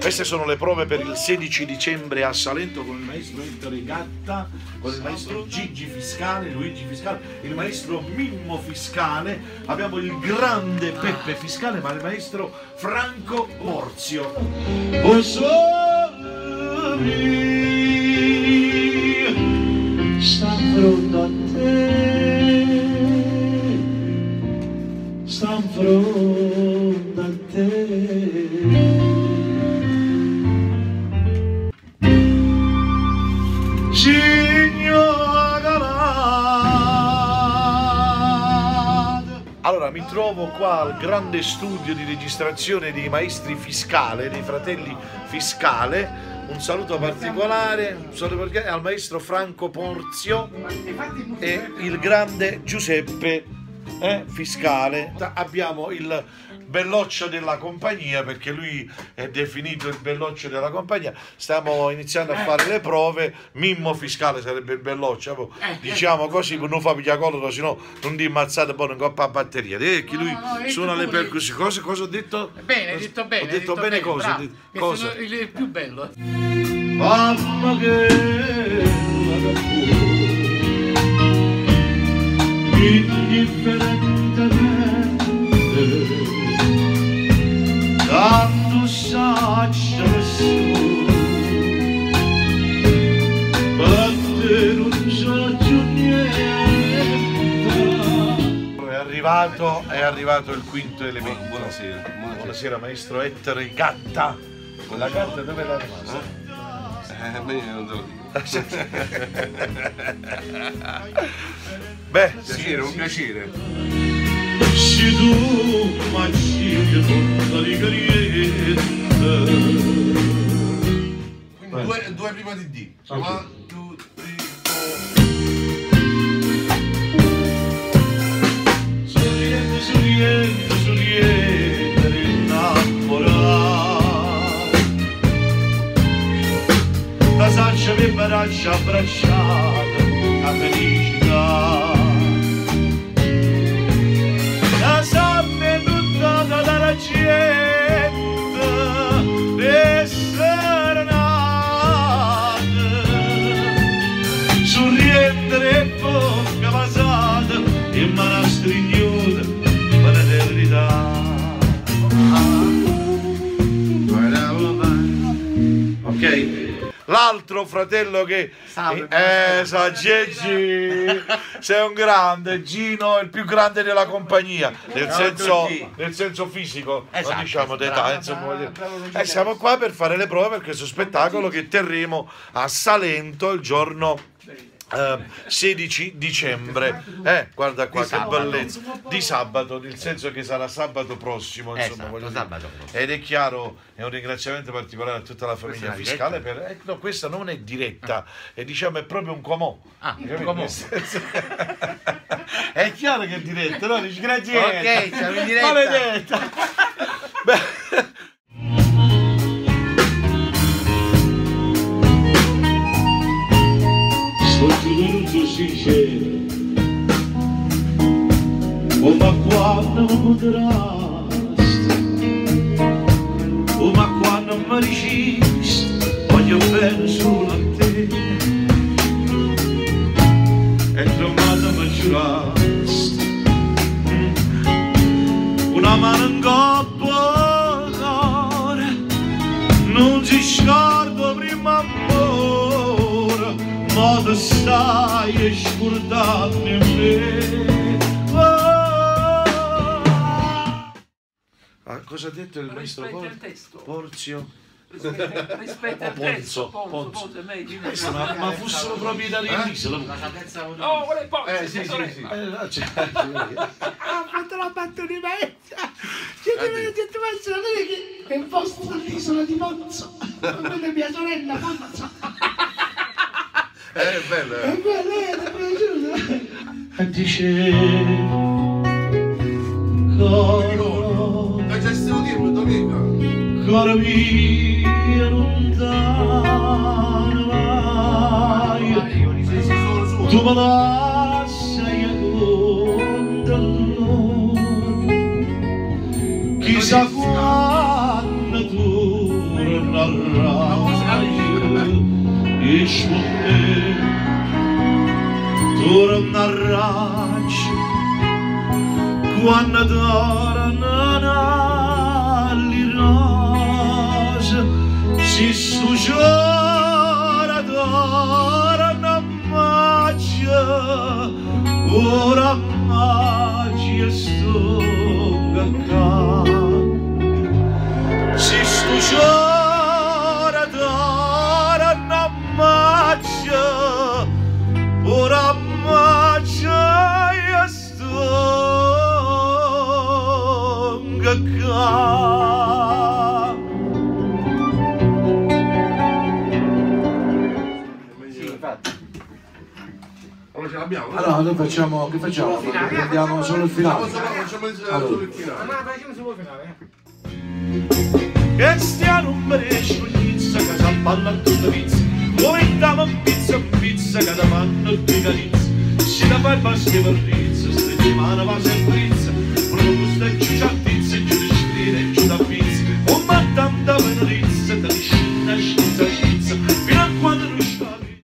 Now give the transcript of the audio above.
Queste sono le prove per il 16 dicembre a Salento con il maestro Ettore Gatta, con il maestro Gigi Fiscale, Luigi Fiscale, il maestro Mimmo Fiscale, abbiamo il grande Peppe Fiscale, ma il maestro Franco Porzio. O sole sta fronte a te, sta fronte a te. Allora, mi trovo qua al grande studio di registrazione dei maestri Fiscale, dei fratelli Fiscale. Un saluto particolare al maestro Franco Porzio e il grande Giuseppe Fiscale. Abbiamo il belloccio della compagnia, perché lui è definito il belloccio della compagnia. Stiamo iniziando a fare le prove. Mimmo Fiscale sarebbe il belloccio, diciamo così, per non far pigliacollo, sennò non ti ammazzate poi in coppa a batteria. Che lui suona le percussioni. Cosa ho detto? Bene, hai detto bene. Ho detto bene cosa? Cosa? Il più bello. Mamma che tanto saccia è arrivato il quinto elemento. Buonasera. Buonasera maestro Ettore Gatta. La gatta dove l'ha rimasta? A me non te lo dico. Beh, Piacere, un piacere. Due prima di D. One, two, three, four. Sorriente, innamorata, la saccia che baraccia abbracciata, la felicità. Le serenate, sorriendere e bocca basata in manastri ignuda per l'eternità. Ok? L'altro fratello che Gigi, sei un grande, Gino, il più grande della compagnia, nel senso fisico, non diciamo d'età, insomma. Siamo qua per fare le prove per questo spettacolo che terremo a Salento il giorno 16 dicembre, guarda qua che bellezza, di sabato, nel senso che sarà sabato prossimo, insomma, sabato prossimo. Ed è chiaro, è un ringraziamento particolare a tutta la famiglia Fiscale per, no, questa non è diretta, è proprio un comò. Un comò. È chiaro che è diretta, no? Dici grazie. Ok, siamo in diretta. Maledetta. Beh. Tutto sincero, ma quando mi potresti, ma quando mi ricisti, voglio bene solo a te. E domani mi giurasti una mano in coppa al cuore, non si scorda prima amore, ma te stai scordando in me. Cosa ha detto il maestro Porzio? Rispetto al testo, Ponzo, ma fossero proprietari di Isola. no, vuole Ponzo, Sì. ha fatto la battonimento, ci deve detto che è il posto dell'isola di Ponzo, quella è mia sorella Ponzo. È bello, È bella, mi è piaciuta. E dice già stiamo dirlo, domenica. Cora mia lontana vai, tu me lasci con dolore. chissà quando tornerai, e tornerai quando tornerai le rose, si stugiora torna magia, ora magia sto qua, si stugiora torna magia, ora magia sto qua. Allora ce l'abbiamo? Allora noi facciamo, che facciamo? Prendiamo solo il finale. Facciamo solo il finale. Facciamo solo il finale. Che stiano un brescio pizza che si abballa tutta pizza, diventiamo un pizza che da fanno il picalizza, si da fai basche per pizza, stretti mano va sempre pizza, proprio questa è giù c'ha pizza, giù di scrivere, giù da pizza, un mattanta per